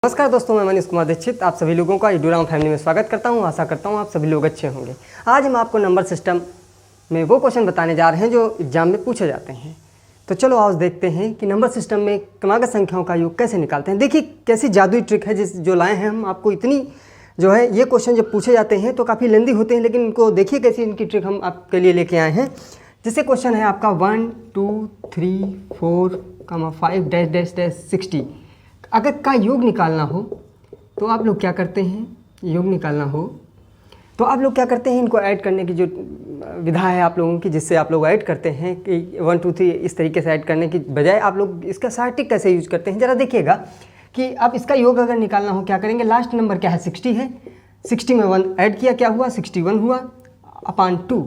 नमस्कार दोस्तों, मैं मनीष कुमार दीक्षित आप सभी लोगों का यूडूराम फैमिली में स्वागत करता हूं। आशा करता हूं आप सभी लोग अच्छे होंगे। आज हम आपको नंबर सिस्टम में वो क्वेश्चन बताने जा रहे हैं जो एग्जाम में पूछे जाते हैं। तो चलो आज देखते हैं कि नंबर सिस्टम में क्रमागत संख्याओं का योग कैसे निकालते हैं। देखिए कैसी जादुई ट्रिक है जो लाए हैं हम आपको। इतनी जो है ये क्वेश्चन जब पूछे जाते हैं तो काफ़ी लेंदी होते हैं, लेकिन इनको देखिए कैसी इनकी ट्रिक हम आपके लिए लेके आए हैं। जैसे क्वेश्चन है आपका 1 2 3 4 5 डैश डैश डैश 60 अगर का योग निकालना हो तो आप लोग क्या करते हैं। योग निकालना हो तो आप लोग क्या करते हैं, इनको ऐड करने की जो विधा है आप लोगों की, जिससे आप लोग ऐड करते हैं कि 1 2 3 इस तरीके से ऐड करने की बजाय आप लोग इसका सार्टिक कैसे यूज करते हैं। ज़रा देखिएगा कि आप इसका योग अगर निकालना हो क्या करेंगे। लास्ट नंबर क्या है 60 है, 60 में 1 ऐड किया क्या हुआ 61 हुआ अपान 2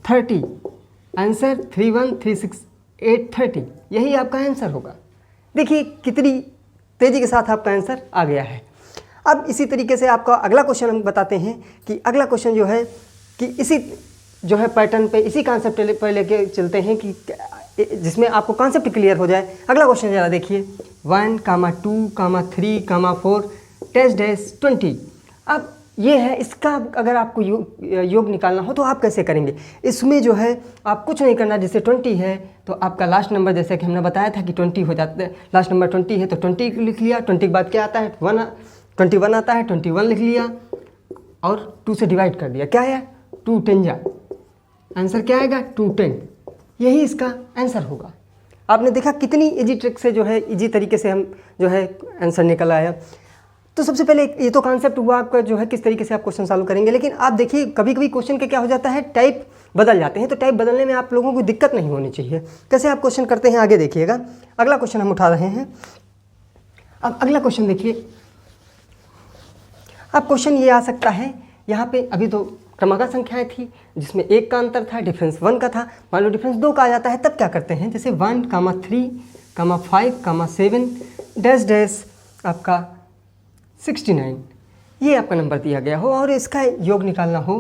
30 आंसर 31368 30 यही आपका आंसर होगा। देखिए कितनी तेज़ी के साथ आपका आंसर आ गया है। अब इसी तरीके से आपका अगला क्वेश्चन हम बताते हैं कि अगला क्वेश्चन जो है कि इसी जो है पैटर्न पे इसी कॉन्सेप्ट पर लेके चलते हैं कि जिसमें आपको कॉन्सेप्ट क्लियर हो जाए। अगला क्वेश्चन ज़रा देखिए 1 2 3 4 डैश डैश 20। अब ये है इसका अगर आपको योग निकालना हो तो आप कैसे करेंगे। इसमें जो है आप कुछ नहीं करना। जैसे 20 है तो आपका लास्ट नंबर जैसे कि हमने बताया था कि 20 हो जाता है। लास्ट नंबर 20 है तो 20 लिख लिया। 20 के बाद क्या आता है 21 आता है, 21 लिख लिया और 2 से डिवाइड कर दिया। क्या है 2 10 जा आंसर क्या आएगा 210। यही इसका आंसर होगा। आपने देखा कितनी इजी ट्रिक से जो है इजी तरीके से हम जो है आंसर निकल आया। तो सबसे पहले ये तो कॉन्सेप्ट हुआ आपका जो है किस तरीके से आप क्वेश्चन सॉल्व करेंगे। लेकिन आप देखिए कभी कभी क्वेश्चन के क्या हो जाता है टाइप बदल जाते हैं। तो टाइप बदलने में आप लोगों को दिक्कत नहीं होनी चाहिए। कैसे आप क्वेश्चन करते हैं आगे देखिएगा। अगला क्वेश्चन हम उठा रहे हैं। अब अगला क्वेश्चन देखिए। अब क्वेश्चन ये आ सकता है यहाँ पे अभी तो क्रमागत संख्याएं थी जिसमें 1 का अंतर था, डिफरेंस 1 का था। मान लो डिफरेंस 2 का आ जाता है तब क्या करते हैं। जैसे 1 3 5 7 डैश डैश आपका 69 ये आपका नंबर दिया गया हो और इसका योग निकालना हो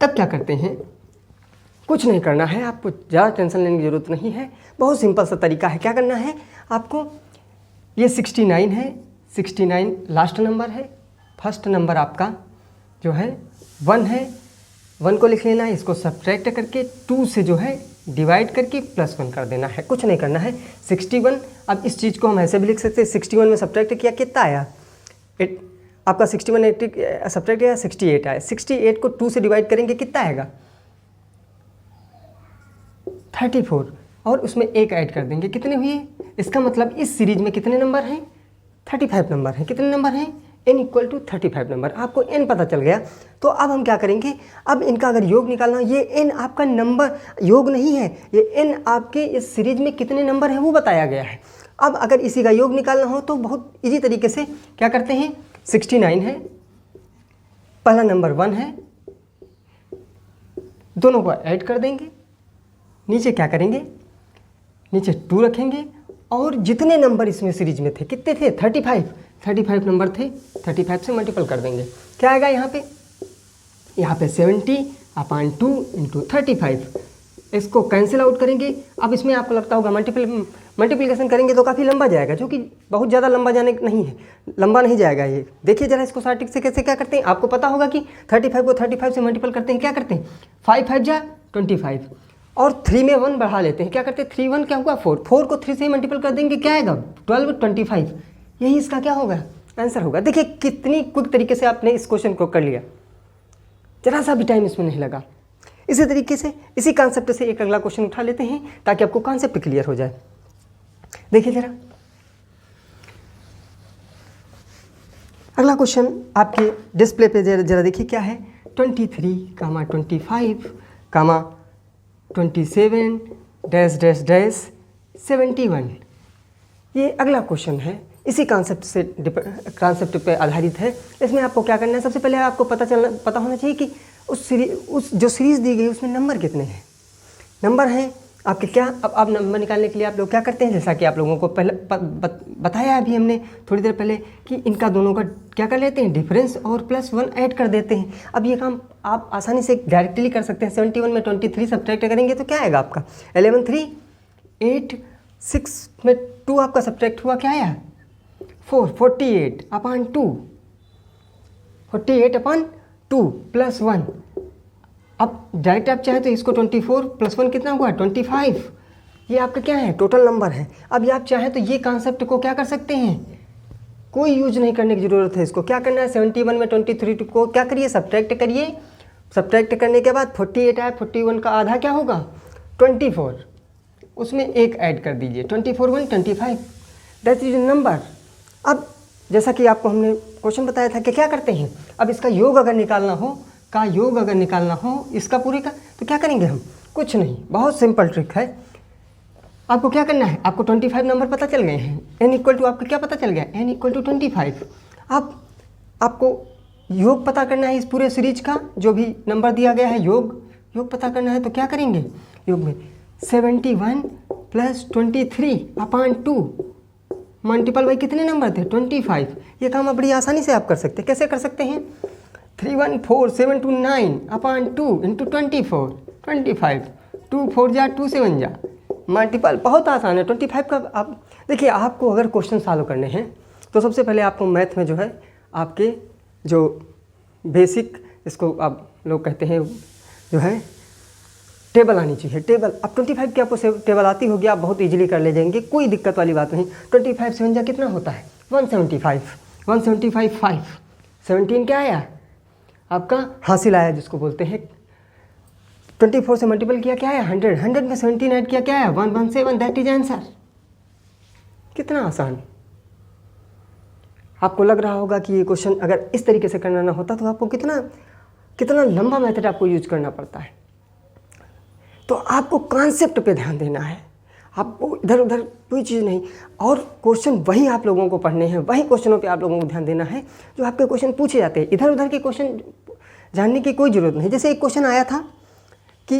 तब क्या करते हैं। कुछ नहीं करना है, आपको ज़्यादा टेंशन लेने की ज़रूरत नहीं है। बहुत सिंपल सा तरीका है। क्या करना है आपको, ये 69 है, 69 लास्ट नंबर है। फर्स्ट नंबर आपका जो है 1 है, 1 को लिख लेना है। इसको सब्ट्रैक्ट करके 2 से जो है डिवाइड करके +1 कर देना है। कुछ नहीं करना है। 61 अब इस चीज़ को हम ऐसे भी लिख सकते हैं। 61 में सब्ट्रैक्ट किया कितना आया आपका 61 सब्ट्रैक्ट किया 68 आया। 68 को 2 से डिवाइड करेंगे कितना आएगा 34 और उसमें 1 ऐड कर देंगे। कितने हुए। इसका मतलब इस सीरीज में कितने नंबर हैं 35 नंबर हैं। कितने नंबर हैं n = 35 नंबर। आपको n पता चल गया। तो अब हम क्या करेंगे, अब इनका अगर योग निकालना, ये n आपका नंबर योग नहीं है, ये n आपके इस सीरीज में कितने नंबर हैं वो बताया गया है। अब अगर इसी का योग निकालना हो तो बहुत इजी तरीके से क्या करते हैं। 69 है, पहला नंबर 1 है, दोनों को ऐड कर देंगे। नीचे क्या करेंगे, नीचे 2 रखेंगे और जितने नंबर इसमें सीरीज में थे कितने थे 35 नंबर थे। 35 से मल्टीपल कर देंगे। क्या आएगा यहाँ पे 70/2 × 35। इसको कैंसिल आउट करेंगे। अब इसमें आपको लगता होगा मल्टीप्लिकेशन करेंगे तो काफ़ी लंबा जाएगा, जो कि बहुत ज़्यादा लंबा लंबा नहीं जाएगा ये। देखिए ज़रा इसको सार्टिक से कैसे क्या करते हैं। आपको पता होगा कि 35 को 35 से मल्टीपल करते हैं। क्या करते हैं 5 5 जा 25 और 3 में 1 बढ़ा लेते हैं। क्या करते हैं 3 1 क्या हुआ 4 को 3 से मल्टीपल कर देंगे। क्या आएगा 12 25 यही इसका क्या होगा आंसर होगा। देखिए कितनी क्विक तरीके से आपने इस क्वेश्चन को कर लिया, जरा सा भी टाइम इसमें नहीं लगा। इसी तरीके से इसी कॉन्सेप्ट से एक अगला क्वेश्चन उठा लेते हैं ताकि आपको कॉन्सेप्ट क्लियर हो जाए। देखिए जरा अगला क्वेश्चन आपके डिस्प्ले पे जरा देखिए क्या है। 23 25 27 डैश डैश डैश 71 ये अगला क्वेश्चन है। इसी कॉन्सेप्ट पे आधारित है। इसमें आपको क्या करना है, सबसे पहले आपको पता होना चाहिए कि उस जो सीरीज़ दी गई उसमें नंबर कितने हैं। नंबर हैं आपके क्या। अब आप नंबर निकालने के लिए आप लोग क्या करते हैं, जैसा कि आप लोगों को पहले बताया अभी हमने थोड़ी देर पहले कि इनका दोनों का क्या कर लेते हैं डिफरेंस और +1 ऐड कर देते हैं। अब ये काम आप आसानी से डायरेक्टली कर सकते हैं। 71 में 23 सब्ट्रैक्ट करेंगे तो क्या आएगा आपका 11 3 8 6 में 2 आपका सब्ट्रैक्ट हुआ क्या आया 48/2, 48/2 प्लस 1। अब डायरेक्ट आप चाहे तो इसको 24 प्लस 1 कितना हुआ 25, ये आपका क्या है टोटल नंबर है। अब ये आप चाहें तो ये कॉन्सेप्ट को क्या कर सकते हैं, कोई यूज नहीं करने की ज़रूरत है। इसको क्या करना है 71 में 23 को क्या करिए सब्ट्रैक्ट करिए। सब्ट्रैक्ट करने के बाद 48 आया, 41 का आधा क्या होगा 24, उसमें एक ऐड कर दीजिए 24 1 25, दैट इज नंबर। अब जैसा कि आपको हमने क्वेश्चन बताया था कि क्या करते हैं, अब इसका योग अगर निकालना हो इसका पूरे का, तो क्या करेंगे हम, कुछ नहीं, बहुत सिंपल ट्रिक है। आपको क्या करना है, आपको 25 नंबर पता चल गए हैं, n इक्वल टू आपका क्या पता चल गया, n इक्वल टू 25। अब आपको योग पता करना है इस पूरे सीरीज का, जो भी नंबर दिया गया है योग पता करना है। तो क्या करेंगे, योग में 71 प्लस 23/2 मल्टीपल बाई कितने नंबर थे 25। ये काम आप बड़ी आसानी से आप कर सकते हैं। कैसे कर सकते हैं, 314,729/2 इंटू 24 25, 2 4 जा 2 7 जा मल्टीपल, बहुत आसान है 25 का। आप देखिए, आपको अगर क्वेश्चन सॉल्व करने हैं तो सबसे पहले आपको मैथ में जो है आपके जो बेसिक, इसको आप लोग कहते हैं जो है टेबल आनी चाहिए। टेबल, अब 25 की आपको टेबल आती होगी, आप बहुत इजीली कर ले जाएंगे, कोई दिक्कत वाली बात नहीं। 25 7 जा कितना होता है 175, 175 5, 17 क्या आया आपका हासिल आया, जिसको बोलते हैं 24 से मल्टीपल किया क्या है 100, 100 में 17 ऐड किया क्या है 117, दैट इज आंसर। कितना आसान। आपको लग रहा होगा कि ये क्वेश्चन अगर इस तरीके से करना ना होता तो आपको कितना लंबा मेथड आपको यूज करना पड़ता है। तो आपको कॉन्सेप्ट पे ध्यान देना है, आपको इधर उधर कोई चीज़ नहीं, और क्वेश्चन वही आप लोगों को पढ़ने हैं, वही क्वेश्चनों पे आप लोगों को ध्यान देना है जो आपके क्वेश्चन पूछे जाते हैं। इधर उधर के क्वेश्चन जानने की कोई ज़रूरत नहीं। जैसे एक क्वेश्चन आया था कि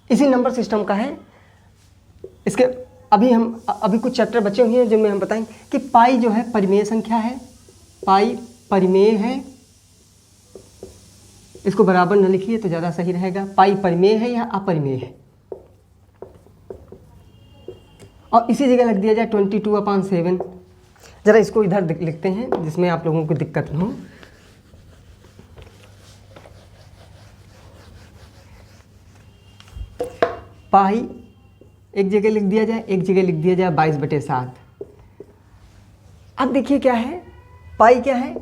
इसी नंबर सिस्टम का है, इसके अभी कुछ चैप्टर बचे हुए हैं जिनमें हम बताएंगे कि पाई जो है परिमेय संख्या है, पाई परिमेय है, इसको बराबर न लिखिए तो ज़्यादा सही रहेगा। पाई परिमेय है या अपरिमेय है, और इसी जगह लग दिया जाए 22/7। ज़रा इसको इधर लिखते हैं जिसमें आप लोगों को दिक्कत न हो। पाई एक जगह लिख दिया जाए, एक जगह लिख दिया जाए 22/7। अब देखिए क्या है, पाई क्या है,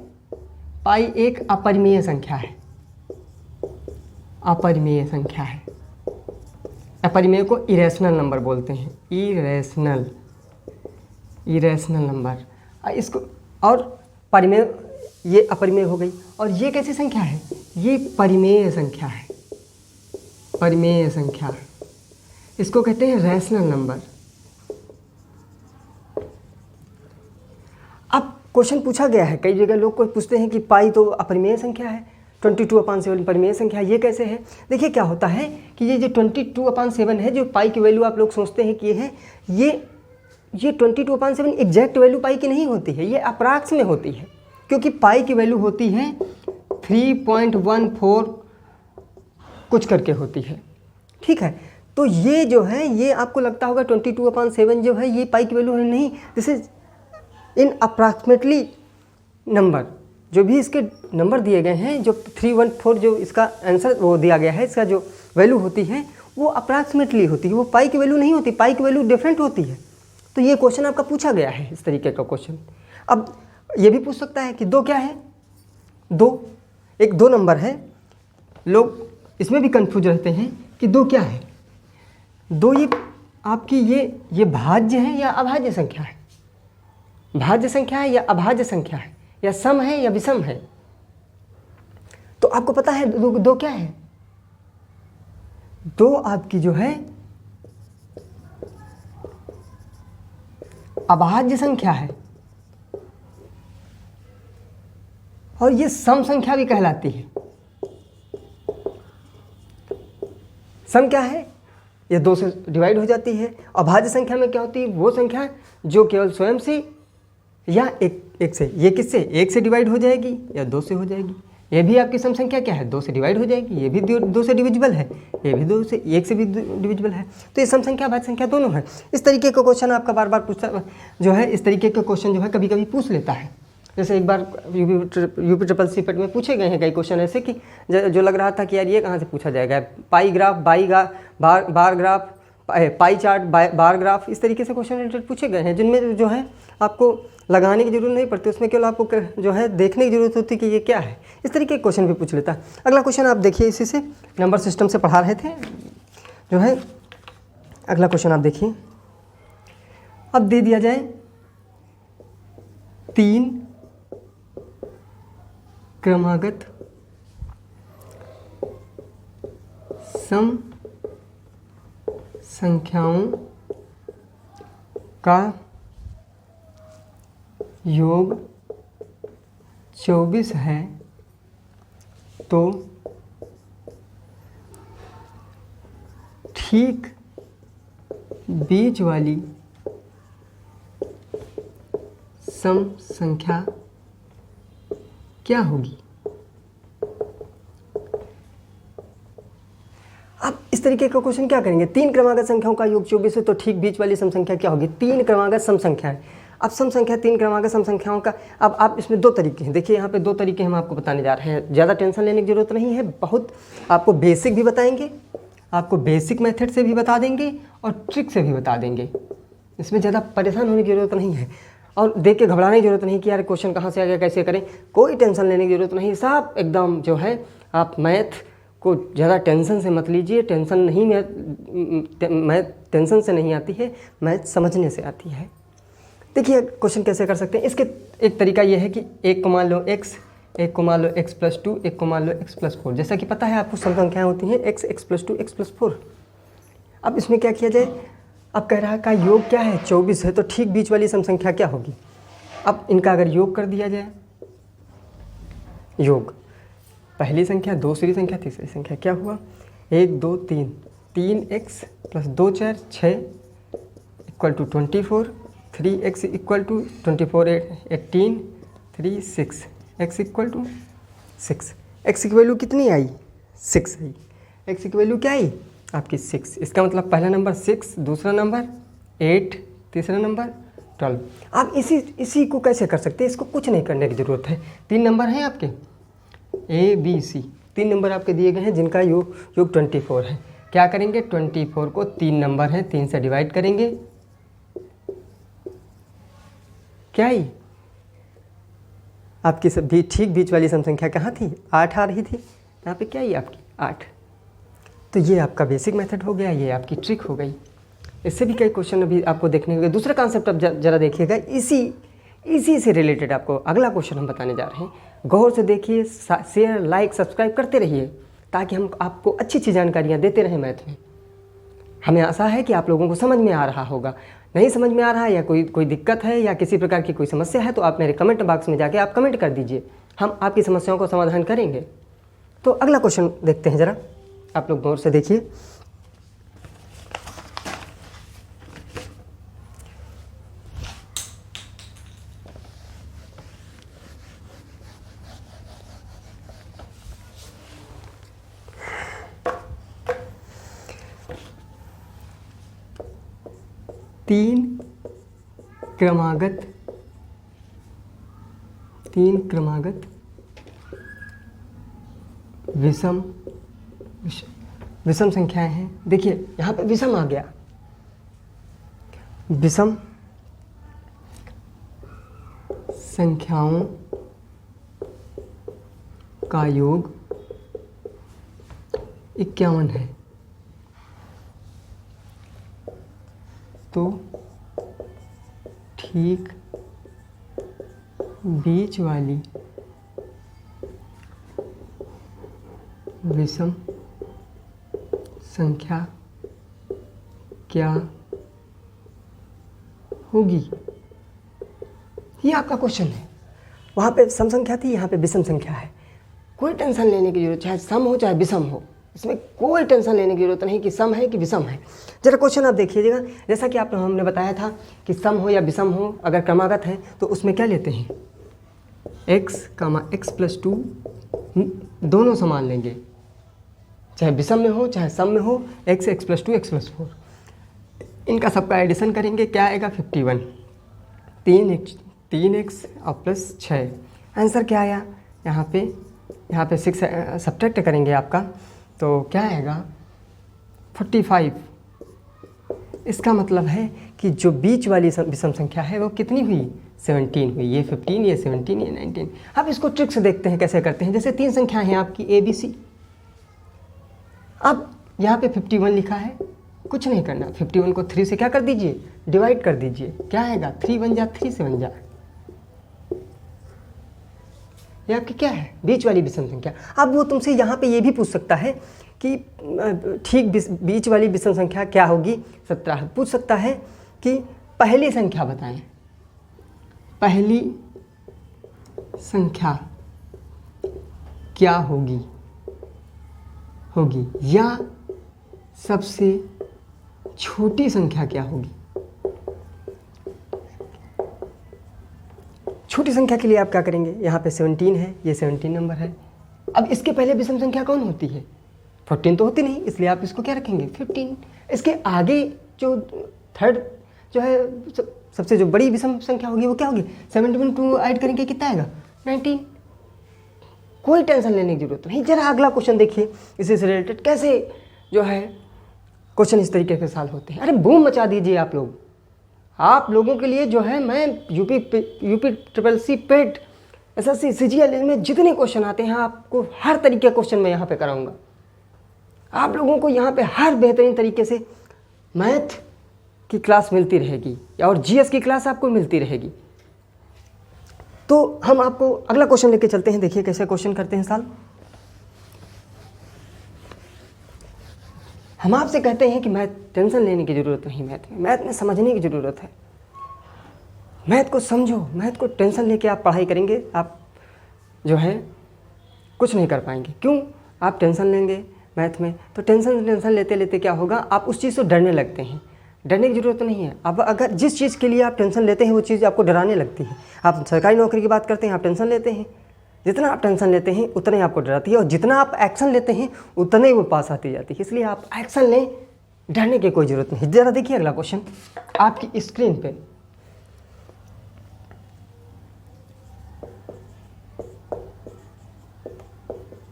पाई एक अपरिमेय संख्या है, अपरिमेय संख्या है। अपरिमेय को इरेशनल नंबर बोलते हैं, इरेशनल नंबर। इसको और परिमेय, ये अपरिमेय हो गई, और ये कैसी संख्या है, ये परिमेय संख्या है, परिमेय संख्या, इसको कहते हैं रैशनल नंबर। अब क्वेश्चन पूछा गया है, कई जगह लोग को पूछते हैं कि पाई तो अपरिमेय संख्या है, 22/7 परिमेय संख्या, ये कैसे है। देखिए क्या होता है कि ये जो 22/7 है, जो पाई की वैल्यू आप लोग सोचते हैं कि ये है, ये 22/7 एग्जैक्ट वैल्यू पाई की नहीं होती है, ये अप्रॉक्स में होती है, क्योंकि पाई की वैल्यू होती है 3.14 कुछ करके होती है, ठीक है। तो ये जो है, ये आपको लगता होगा 22/7 जो है ये पाई की वैल्यू है, नहीं, this is in approximately number. जो भी इसके नंबर दिए गए हैं, जो 314 जो इसका आंसर वो दिया गया है, इसका जो वैल्यू होती है वो अप्रॉक्सीमेटली होती है, वो पाई की वैल्यू नहीं होती, पाई की वैल्यू डिफरेंट होती है। तो ये क्वेश्चन आपका पूछा गया है इस तरीके का क्वेश्चन। अब ये भी पूछ सकता है कि दो क्या है, दो नंबर है, लोग इसमें भी कंफ्यूज रहते हैं कि दो क्या है। दो ये आपकी ये भाज्य है या अभाज्य संख्या है, भाज्य संख्या है या अभाज्य संख्या है, या सम है या विषम है। तो आपको पता है दो क्या है, दो आपकी जो है अभाज्य संख्या है, और ये सम संख्या भी कहलाती है। सम क्या है, ये 2 से डिवाइड हो जाती है। अभाज्य संख्या में क्या होती है, वो संख्या जो केवल स्वयं से या एक से, ये किससे, 1 से डिवाइड हो जाएगी या 2 से हो जाएगी, ये भी आपकी सम संख्या क्या है, 2 से डिवाइड हो जाएगी, ये भी 2 से डिविजिबल है, ये भी 2 से 1 से भी डिविजिबल है। तो ये सम संख्या भाज्य संख्या दोनों है। इस तरीके का क्वेश्चन आपका बार बार पूछता जो है, इस तरीके के क्वेश्चन जो है कभी कभी पूछ लेता है। जैसे एक बार यूपी ट्रिपल सी पेट में पूछे गए हैं कई क्वेश्चन ऐसे कि जो लग रहा था कि यार ये कहाँ से पूछा जाएगा, pie graph, bar graph, pie chart, bar graph, इस तरीके से क्वेश्चन रिलेटेड पूछे गए हैं, जिनमें जो है आपको लगाने की जरूरत नहीं पड़ती, उसमें केवल आपको जो है देखने की जरूरत होती है कि ये क्या है। इस तरीके के क्वेश्चन भी पूछ लेता है। अगला क्वेश्चन आप देखिए, इसी से नंबर सिस्टम से पढ़ा रहे थे जो है। अगला क्वेश्चन आप देखिए, अब दे दिया जाए 3 क्रमागत सम संख्याओं का योग 24 है, तो ठीक बीच वाली सम संख्या क्या होगी। अब इस तरीके का क्वेश्चन क्या करेंगे, 3 क्रमागत संख्याओं का योग 24 है, तो ठीक बीच वाली सम संख्या क्या होगी। 3 क्रमागत सम संख्या है। अब सम संख्या 3 क्रमागत सम संख्याओं का, अब आप इसमें 2 तरीके हैं। देखिए यहाँ पे 2 तरीके हम आपको बताने जा रहे हैं, ज़्यादा टेंशन लेने की जरूरत नहीं है। बहुत आपको बेसिक भी बताएंगे, आपको बेसिक मेथड से भी बता देंगे और ट्रिक से भी बता देंगे। इसमें ज़्यादा परेशान होने की ज़रूरत नहीं है और देख के घबराने की जरूरत नहीं कि यार क्वेश्चन कहाँ से आ गया, कैसे करें। कोई टेंशन लेने की जरूरत नहीं, सब एकदम जो है। आप मैथ को ज़्यादा टेंशन से मत लीजिए। टेंशन नहीं, मैथ टेंशन से नहीं आती है, मैथ समझने से आती है। देखिए क्वेश्चन कैसे कर सकते हैं। इसके एक तरीका ये है कि एक को मान लो x, एक को मान लो x+2, एक को मान लो x+4। जैसा कि पता है आपको सम संख्याएँ होती हैं x, x+2, x+4। अब इसमें क्या किया जाए, अब कह रहा है का योग क्या है, 24 है, तो ठीक बीच वाली सम संख्या क्या होगी। अब इनका अगर योग कर दिया जाए, योग पहली संख्या, दूसरी संख्या, तीसरी संख्या, क्या हुआ 1 2 3, 3x + 2 4 6 = 24, 3x = 24 18, 3 6, x = 6। x की वैल्यू कितनी आई, 6 आई। x की वैल्यू क्या आई आपकी 6। इसका मतलब पहला नंबर 6, दूसरा नंबर 8, तीसरा नंबर 12। आप इसी को कैसे कर सकते हैं, इसको कुछ नहीं करने की ज़रूरत है। 3 नंबर हैं आपके A B C, 3 नंबर आपके दिए गए हैं जिनका योग 24 है। क्या करेंगे, 24 को 3 नंबर हैं, 3 से डिवाइड करेंगे। क्या आई आपकी सब भी ठीक बीच वाली सम संख्या कहाँ थी, 8 आ रही थी। यहाँ पे क्या आई आपकी 8। तो ये आपका बेसिक मेथड हो गया, ये आपकी ट्रिक हो गई। इससे भी कई क्वेश्चन अभी आपको देखने को। दूसरा कॉन्सेप्ट अब जरा देखिएगा, इसी से रिलेटेड आपको अगला क्वेश्चन हम बताने जा रहे हैं। गौर से देखिए, शेयर लाइक सब्सक्राइब करते रहिए ताकि हम आपको अच्छी अच्छी जानकारियाँ देते रहें मैथ में। हमें आशा है कि आप लोगों को समझ में आ रहा होगा। नहीं समझ में आ रहा है या कोई दिक्कत है या किसी प्रकार की कोई समस्या है तो आप मेरे कमेंट बॉक्स में जाके आप कमेंट कर दीजिए, हम आपकी समस्याओं को समाधान करेंगे। तो अगला क्वेश्चन देखते हैं, ज़रा आप लोग गौर से देखिए। तीन क्रमागत विषम संख्याएं हैं। देखिए यहाँ पे विषम आ गया, विषम संख्याओं का योग 51 है, तो ठीक बीच वाली विषम संख्या क्या होगी। ये आपका क्वेश्चन है। वहाँ पे सम संख्या थी, यहाँ पे विषम संख्या है। कोई टेंशन लेने की जरूरत, चाहे सम हो चाहे विषम हो, इसमें कोई टेंशन लेने की जरूरत नहीं कि सम है कि विषम है। जरा क्वेश्चन आप देखिएगा, जैसा कि आप हमने बताया था कि सम हो या विषम हो, अगर क्रमागत है तो उसमें क्या लेते हैं, x, x+2 दोनों समान लेंगे, चाहे विषम में हो चाहे सम में हो, x + 2 x + 4, इनका सबका एडिशन करेंगे, क्या आएगा 51, 3x और +6। आंसर क्या आया? यहाँ पे 6 सब्ट्रैक्ट करेंगे आपका, तो क्या आएगा 45। इसका मतलब है कि जो बीच वाली विषम संख्या है वो कितनी हुई? 17 हुई। ये 15, ये 17, ये 19। अब इसको ट्रिक से देखते हैं कैसे करते हैं। जैसे 3 संख्याएं हैं आपकी ABC, अब यहाँ पे 51 लिखा है, कुछ नहीं करना, 51 को 3 से क्या कर दीजिए? डिवाइड कर दीजिए। क्या आएगा? 3 1 जा 3 से 1 जा, ये आपकी क्या है? बीच वाली विषम संख्या। अब वो तुमसे यहाँ पे ये भी पूछ सकता है कि ठीक बीच वाली विषम संख्या क्या होगी? 17। पूछ सकता है कि पहली संख्या बताएं, पहली संख्या क्या होगी या सबसे छोटी संख्या क्या होगी? छोटी संख्या के लिए आप क्या करेंगे? यहाँ पे 17 है, ये 17 नंबर है। अब इसके पहले विषम संख्या कौन होती है? 14 तो होती नहीं, इसलिए आप इसको क्या रखेंगे? 15। इसके आगे जो थर्ड जो है सबसे जो बड़ी विषम संख्या होगी वो क्या होगी? 72 ऐड करेंगे, कितना आएगा? 19। कोई टेंशन लेने की जरूरत नहीं। जरा अगला क्वेश्चन देखिए, इससे रिलेटेड कैसे जो है क्वेश्चन इस तरीके के सॉल्व होते हैं। अरे बूम मचा दीजिए आप लोग। आप लोगों के लिए जो है मैं यूपी SSC पेट SSC CGL में जितने क्वेश्चन आते हैं आपको हर तरीके के क्वेश्चन मैं यहाँ पे कराऊंगा। आप लोगों को यहाँ पे हर बेहतरीन तरीके से मैथ की क्लास मिलती रहेगी और GS की क्लास आपको मिलती रहेगी। तो हम आपको अगला क्वेश्चन लेके चलते हैं। देखिए कैसे क्वेश्चन करते हैं सॉल्व। हम आपसे कहते हैं कि मैथ टेंशन लेने की ज़रूरत नहीं, मैथ में समझने की ज़रूरत है। मैथ को समझो, मैथ को टेंशन लेके आप पढ़ाई करेंगे, आप जो है कुछ नहीं कर पाएंगे। क्यों? आप टेंशन लेंगे मैथ में, तो टेंशन लेते लेते क्या होगा? आप उस चीज़ से डरने लगते हैं। डरने की ज़रूरत नहीं है। अब अगर जिस चीज़ के लिए आप टेंशन लेते हैं वो चीज़ आपको डराने लगती है। आप सरकारी नौकरी की बात करते हैं, आप टेंशन लेते हैं, जितना आप टेंशन लेते हैं उतना ही आपको डराती है, और जितना आप एक्शन लेते हैं उतना ही वो पास आती जाती है। इसलिए आप एक्शन लें, डरने की कोई ज़रूरत नहीं। ज़रा देखिए अगला क्वेश्चन आपकी स्क्रीन पे।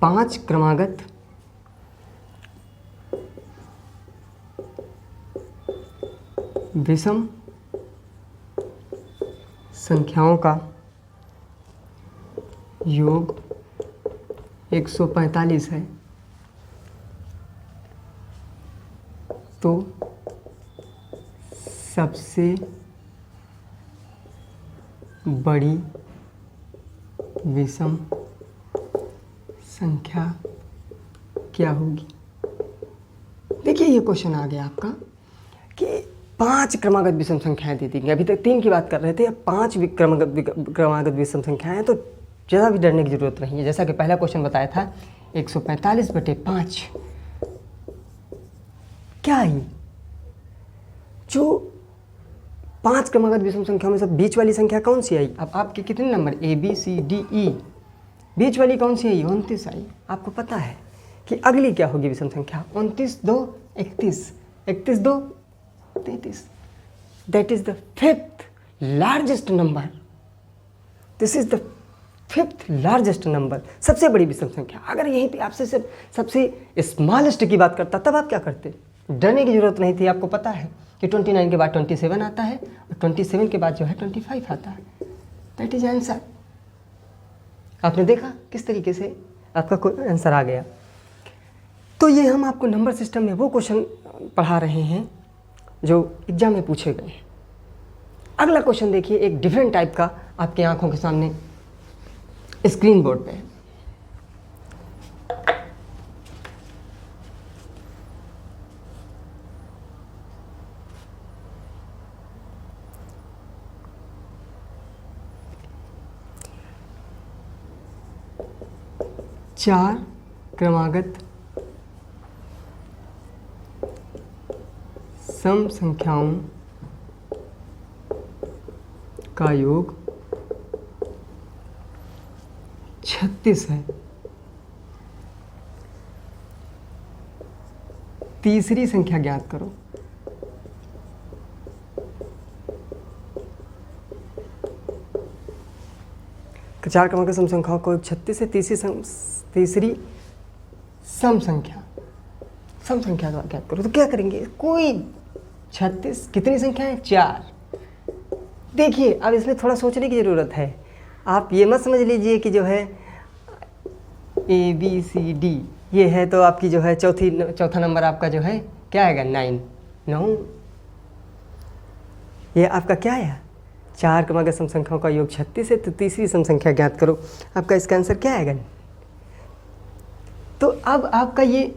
पांच क्रमागत विषम संख्याओं का योग 145 है, तो सबसे बड़ी विषम संख्या क्या होगी? देखिए ये क्वेश्चन आ गया आपका कि 5 क्रमागत विषम संख्याएं दी थी। अभी तक 3 की बात कर रहे थे, अब 5 क्रमागत विषम संख्याएं हैं, तो ज़्यादा भी डरने की ज़रूरत नहीं है। जैसा कि पहला क्वेश्चन बताया था 145/5 क्या आई? जो 5 क्रमागत विषम संख्या में से बीच वाली संख्या कौन सी आई? अब आपके कितने नंबर ABCDE, बीच वाली कौन सी आई? 29 आई। आपको पता है कि अगली क्या होगी विषम संख्या? 29 2 31, 31 2 33। That is the 5th largest number. This is the 5th largest number, सबसे बड़ी विषम संख्या। अगर यहीं पे आपसे सिर्फ सबसे स्मॉलेस्ट की बात करता तब आप क्या करते? डरने की जरूरत नहीं थी। आपको पता है कि 29 के बाद 27 आता है और 27 के बाद जो है 25 आता है। That is answer. आपने देखा किस तरीके से आपका आंसर आ गया। तो ये हम आपको नंबर सिस्टम में वो क्वेश्चन पढ़ा रहे हैं जो एग्जाम में पूछे गए हैं। अगला क्वेश्चन देखिए, एक डिफरेंट टाइप का आपकी आंखों के सामने स्क्रीन बोर्ड पे है। चार क्रमागत सम संख्याओं का योग 36 है, तीसरी संख्या ज्ञात करो। चार क्रमांक सम संख्याओं को 36 से तीसरी सम संख्या ज्ञात करो। तो क्या करेंगे, कोई 36 कितनी संख्या है, 4। देखिए अब इसमें थोड़ा सोचने की ज़रूरत है। आप ये मत समझ लीजिए कि जो है ABCD ये है तो आपकी जो है चौथा नंबर आपका जो है क्या आएगा, 9। ये आपका क्या है, 4 क्रमांक सम संख्याओं का योग 36 है, तो तीसरी सम संख्या ज्ञात करो। आपका इसका आंसर क्या आएगा। तो अब आपका ये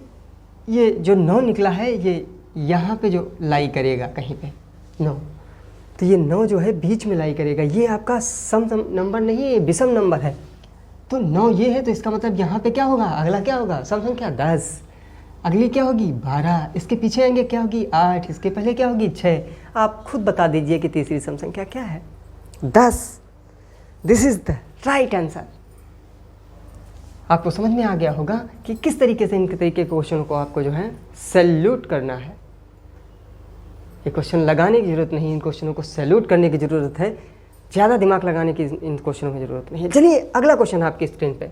जो 9 निकला है, ये यहाँ पे जो लाई करेगा कहीं पे 9, तो ये 9 जो है बीच में लाई करेगा। ये आपका सम नंबर नहीं है, ये विषम नंबर है। तो 9 ये है, तो इसका मतलब यहाँ पे क्या होगा, अगला क्या होगा, सम संख्या 10। अगली क्या होगी, 12। इसके पीछे आएंगे क्या होगी, 8। इसके पहले क्या होगी, 6। आप खुद बता दीजिए कि तीसरी सम संख्या क्या है, 10। This is the right answer. आपको समझ में आ गया होगा कि किस तरीके से इनके तरीके के क्वेश्चन को आपको जो है सैल्यूट करना है। ये क्वेश्चन लगाने की ज़रूरत नहीं, इन क्वेश्चनों को सैल्यूट करने की ज़रूरत है। ज़्यादा दिमाग लगाने की इन क्वेश्चनों की ज़रूरत नहीं है। चलिए अगला क्वेश्चन है आपकी स्क्रीन पे।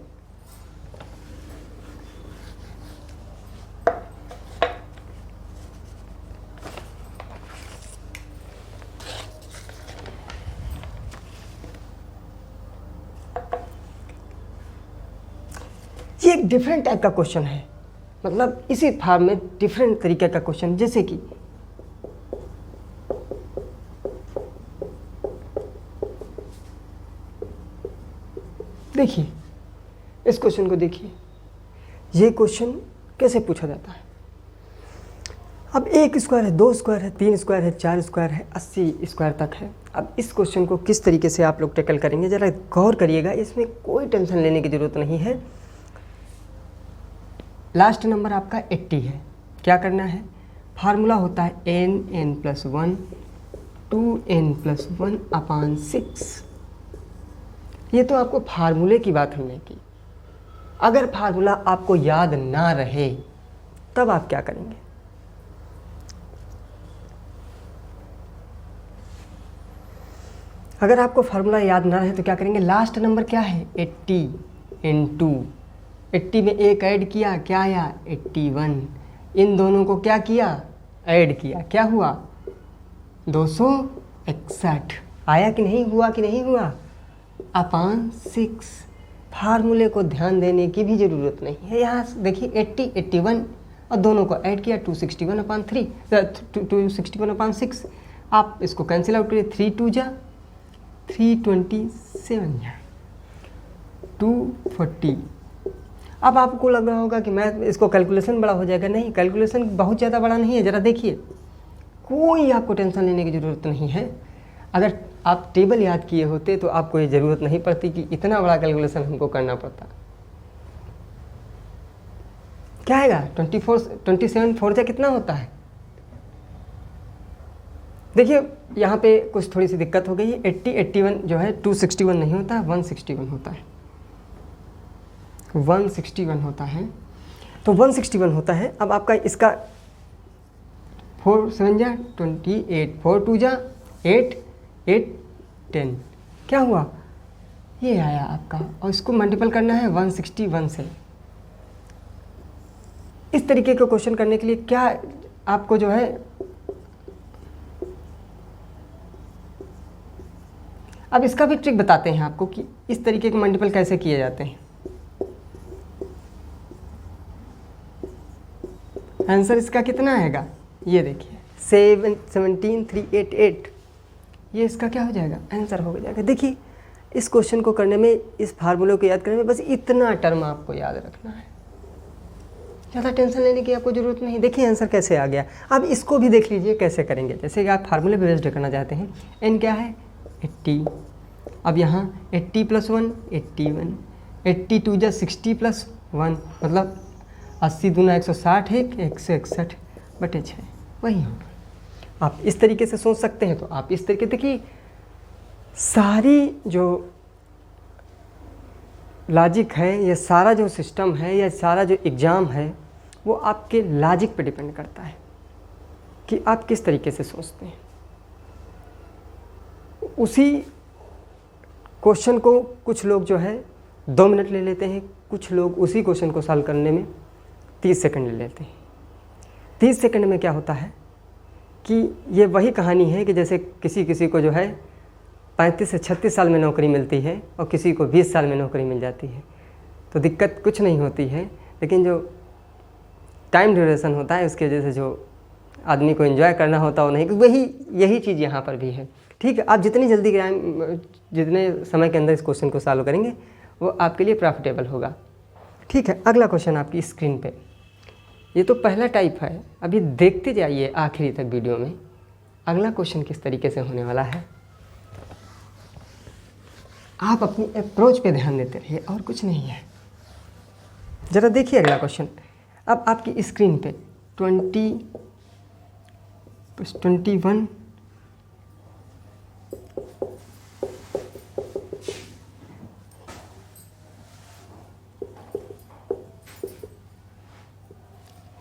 ये एक डिफरेंट टाइप का क्वेश्चन है, मतलब इसी फॉर्म में डिफरेंट तरीके का क्वेश्चन। जैसे कि देखिए इस क्वेश्चन को देखिए, ये क्वेश्चन कैसे पूछा जाता है। अब 1 स्क्वायर है, 2 स्क्वायर है, 3 स्क्वायर है, 4 स्क्वायर है, 80 स्क्वायर तक है। अब इस क्वेश्चन को किस तरीके से आप लोग टैकल करेंगे, ज़रा गौर करिएगा। इसमें कोई टेंशन लेने की ज़रूरत नहीं है। लास्ट नंबर आपका 80 है। क्या करना है, फार्मूला होता है n+1 2n+1 अपान 6। ये तो आपको फार्मूले की बात हमने की। अगर फार्मूला आपको याद ना रहे तब आप क्या करेंगे, अगर आपको फार्मूला याद ना रहे तो क्या करेंगे, लास्ट नंबर क्या है 80 इंटू 80 में 1 ऐड किया, क्या आया 81। इन दोनों को क्या किया, ऐड किया, क्या हुआ 261। आया कि नहीं हुआ, कि नहीं हुआ, अपान 6। फार्मूले को ध्यान देने की भी ज़रूरत नहीं है। यहाँ देखिए 80 81 और दोनों को ऐड किया 261 अपान 3 261 अपान 6। आप इसको कैंसिल आउट करिए, 3 2 जा 327 जा 240। अब आपको लग रहा होगा कि मैं इसको कैलकुलेशन बड़ा हो जाएगा। नहीं, कैलकुलेशन बहुत ज़्यादा बड़ा नहीं है। ज़रा देखिए, कोई आपको टेंशन लेने की ज़रूरत नहीं है। अगर आप टेबल याद किए होते तो आपको ये ज़रूरत नहीं पड़ती कि इतना बड़ा कैलकुलेशन हमको करना पड़ता। क्या आएगा 27 4 जा कितना होता है। देखिए यहाँ पे कुछ थोड़ी सी दिक्कत हो गई है। 80 81 जो है 261 नहीं होता, 161 होता है, 161 होता है। तो 161 होता है। अब आपका इसका 4 7 जा 28 4 2 जा 8 8 10 क्या हुआ, ये आया आपका। और इसको मल्टीपल करना है 161 से। इस तरीके के क्वेश्चन करने के लिए क्या आपको जो है, अब इसका भी ट्रिक बताते हैं आपको कि इस तरीके के मल्टीपल कैसे किए जाते हैं। आंसर इसका कितना आएगा, ये देखिए 17388। ये इसका क्या हो जाएगा, आंसर हो जाएगा। देखिए इस क्वेश्चन को करने में, इस फार्मूले को याद करने में बस इतना टर्म आपको याद रखना है। ज़्यादा टेंशन लेने की आपको ज़रूरत नहीं। देखिए आंसर कैसे आ गया। अब इसको भी देख लीजिए कैसे करेंगे। जैसे कि आप फार्मूले पे बेस्ड करना चाहते हैं। n क्या है 80। अब यहाँ 80 + 1 81, 80 2 जा 60 + 1 मतलब 80 दूना 160 है, 161/6 वही होगा। आप इस तरीके से सोच सकते हैं। तो आप इस तरीके, देखिए सारी जो लॉजिक है, ये सारा जो सिस्टम है, या सारा जो एग्ज़ाम है, वो आपके लॉजिक पे डिपेंड करता है कि आप किस तरीके से सोचते हैं। उसी क्वेश्चन को कुछ लोग जो है 2 मिनट ले लेते हैं, कुछ लोग उसी क्वेश्चन को सॉल्व करने में 30 सेकंड ले लेते हैं। 30 सेकंड में क्या होता है कि ये वही कहानी है कि जैसे किसी को जो है 35 से 36 साल में नौकरी मिलती है और किसी को 20 साल में नौकरी मिल जाती है, तो दिक्कत कुछ नहीं होती है, लेकिन जो टाइम ड्यूरेशन होता है उसकी वजह से जो आदमी को एंजॉय करना होता है वो नहीं। वही यही चीज़ यहाँ पर भी है। ठीक है, आप जितनी जल्दी जितने समय के अंदर इस क्वेश्चन को सॉल्व करेंगे वो आपके लिए प्रॉफिटेबल होगा। ठीक है, अगला क्वेश्चन आपकी स्क्रीन पे, ये तो पहला टाइप है, अभी देखते जाइए आखिरी तक वीडियो में अगला क्वेश्चन किस तरीके से होने वाला है। आप अपनी अप्रोच पे ध्यान देते रहिए और कुछ नहीं है। ज़रा देखिए अगला क्वेश्चन। अब आपकी स्क्रीन पे 21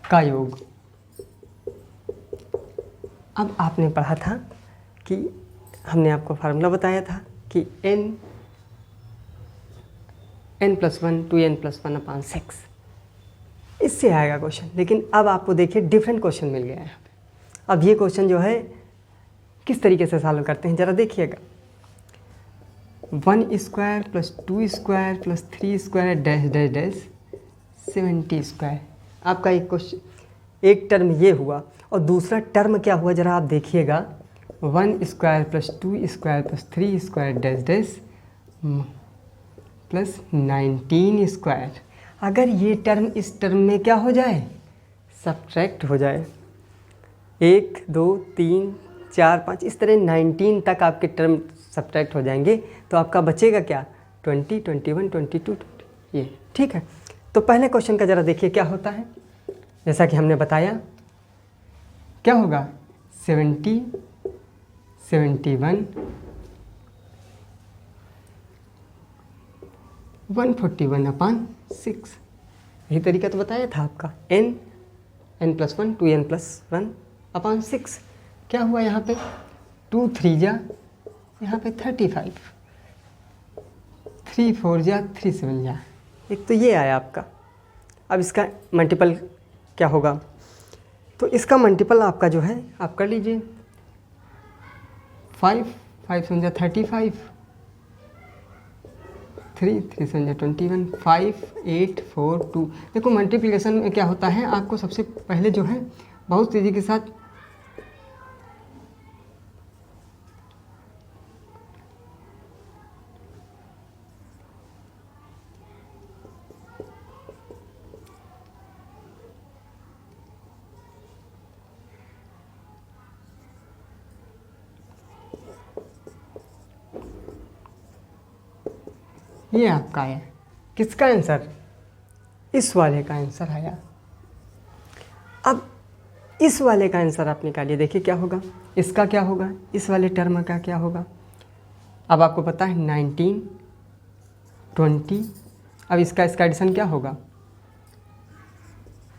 का योग। अब आपने पढ़ा था कि हमने आपको फार्मूला बताया था कि n+1 2n+1/6 इससे आएगा क्वेश्चन। लेकिन अब आपको देखिए डिफरेंट क्वेश्चन मिल गया है यहाँ पे। अब ये क्वेश्चन जो है किस तरीके से सॉल्व करते हैं ज़रा देखिएगा। 1² + 2² + 3² डैश डैश डैश 70²। आपका एक क्वेश्चन, एक टर्म ये हुआ और दूसरा टर्म क्या हुआ ज़रा आप देखिएगा। 1² + 2² + 3² डैश डैश + 19²। अगर ये टर्म इस टर्म में क्या हो जाए, सब्ट्रैक्ट हो जाए, 1 2 3 4 5 इस तरह 19 तक आपके टर्म सब्ट्रैक्ट हो जाएंगे, तो आपका बचेगा क्या, 20 21 22 ये। ठीक है, तो पहले क्वेश्चन का ज़रा देखिए क्या होता है। जैसा कि हमने बताया क्या होगा, 70 71 141/6। यही तरीका तो बताया था आपका। n+1 2n+1/6। क्या हुआ यहाँ पे, 2 3 जा यहाँ पे 35, 3 4 जा 3 7 जा, एक तो ये आया आपका। अब इसका मल्टीपल क्या होगा, तो इसका मल्टीपल आपका जो है आप कर लीजिए। 5 5 7 जा 35, 3 3 7 जा 21, 5 8 4 2। देखो मल्टीप्लिकेशन में क्या होता है, आपको सबसे पहले जो है बहुत तेज़ी के साथ ये आपका है। किसका आंसर, इस वाले का आंसर आया। अब इस वाले का आंसर आप निकालिए, देखिए क्या होगा, इसका क्या होगा, इस वाले टर्म का क्या होगा। अब आपको पता है 19 20, अब इसका एडिशन क्या होगा,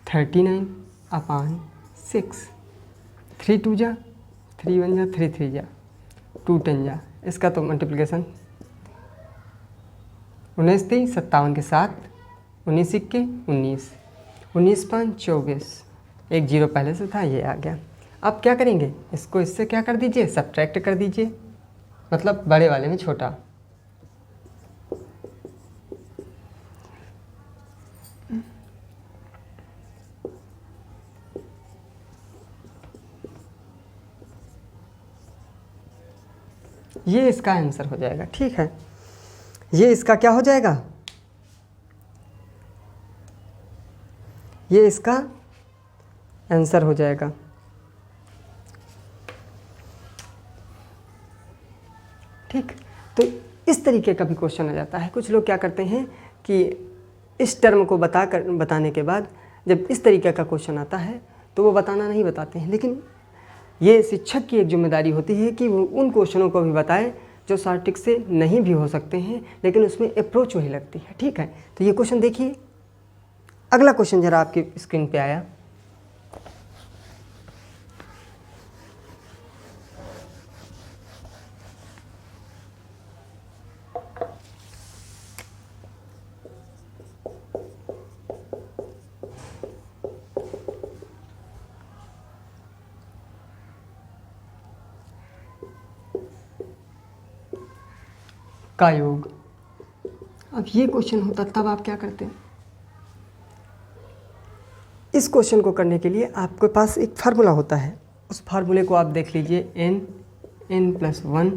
39/6। 3 2 जा 3 1 जा 3 3 जा 2 10 जा, इसका तो मल्टीप्लिकेशन 19 3 57 के साथ 19 1 19 19 5 24, एक जीरो पहले से था ये आ गया। अब क्या करेंगे, इसको इससे क्या कर दीजिए, सब्ट्रैक्ट कर दीजिए, मतलब बड़े वाले में छोटा। ये इसका आंसर हो जाएगा। ठीक है, ये इसका क्या हो जाएगा, ये इसका आंसर हो जाएगा। ठीक, तो इस तरीके का भी क्वेश्चन आ जाता है। कुछ लोग क्या करते हैं कि इस टर्म को बताने के बाद जब इस तरीके का क्वेश्चन आता है तो वो बताना नहीं बताते हैं, लेकिन ये शिक्षक की एक जिम्मेदारी होती है कि वो उन क्वेश्चनों को भी बताए जो शॉर्ट ट्रिक से नहीं भी हो सकते हैं, लेकिन उसमें अप्रोच वही लगती है। ठीक है, तो ये क्वेश्चन देखिए। अगला क्वेश्चन जरा आपकी स्क्रीन पे आया। का योग। अब ये क्वेश्चन होता तब आप क्या करते? इस क्वेश्चन को करने के लिए आपके पास एक फार्मूला होता है, उस फार्मूले को आप देख लीजिए, n+1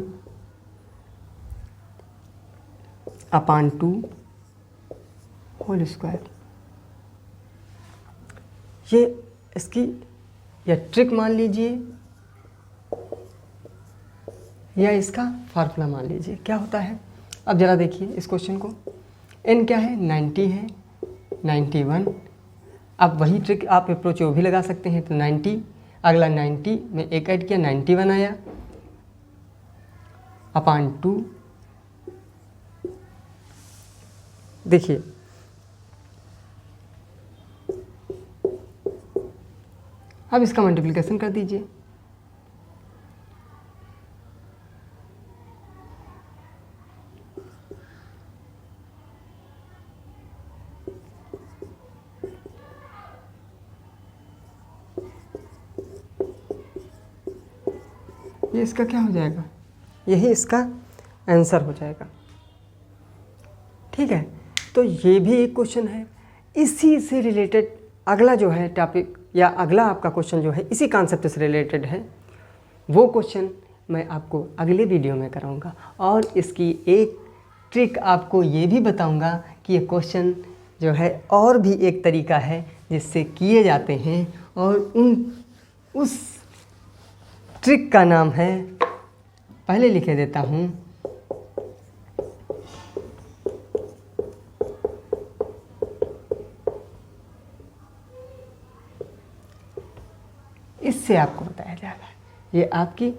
अपान 2 होल स्क्वायर। ये इसकी या ट्रिक मान लीजिए या इसका फार्मूला मान लीजिए। क्या होता है, अब ज़रा देखिए इस क्वेश्चन को। n क्या है, 90 है, 91। अब वही ट्रिक आप अप्रोच वो भी लगा सकते हैं। तो 90, अगला 90 में एक ऐड किया, 91 आया, अपान 2। देखिए अब इसका मल्टीप्लिकेशन कर दीजिए। ये इसका क्या हो जाएगा, यही इसका आंसर हो जाएगा। ठीक है, तो ये भी एक क्वेश्चन है। इसी से रिलेटेड अगला जो है टॉपिक या अगला आपका क्वेश्चन जो है इसी कॉन्सेप्ट से रिलेटेड है। वो क्वेश्चन मैं आपको अगले वीडियो में कराऊंगा और इसकी एक ट्रिक आपको ये भी बताऊंगा कि ये क्वेश्चन जो है और भी एक तरीका है जिससे किए जाते हैं, और उस ट्रिक का नाम है, पहले लिखे देता हूँ, इससे आपको बताया जाएगा। ये आपकी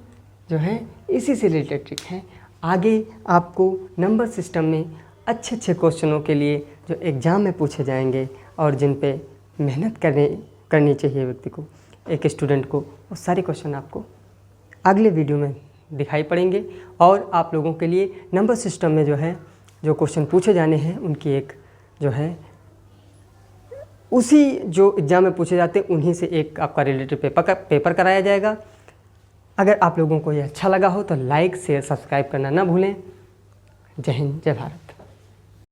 जो है इसी से रिलेटेड ट्रिक है। आगे आपको नंबर सिस्टम में अच्छे अच्छे क्वेश्चनों के लिए जो एग्ज़ाम में पूछे जाएंगे और जिन पे मेहनत करनी चाहिए व्यक्ति को, एक स्टूडेंट को, वो सारे क्वेश्चन आपको अगले वीडियो में दिखाई पड़ेंगे। और आप लोगों के लिए नंबर सिस्टम में जो है जो क्वेश्चन पूछे जाने हैं उनकी एक जो है उसी जो एग्ज़ाम में पूछे जाते हैं उन्हीं से एक आपका रिलेटेड पेपर कराया जाएगा। अगर आप लोगों को ये अच्छा लगा हो तो लाइक शेयर सब्सक्राइब करना ना भूलें। जय हिंद, जय भारत।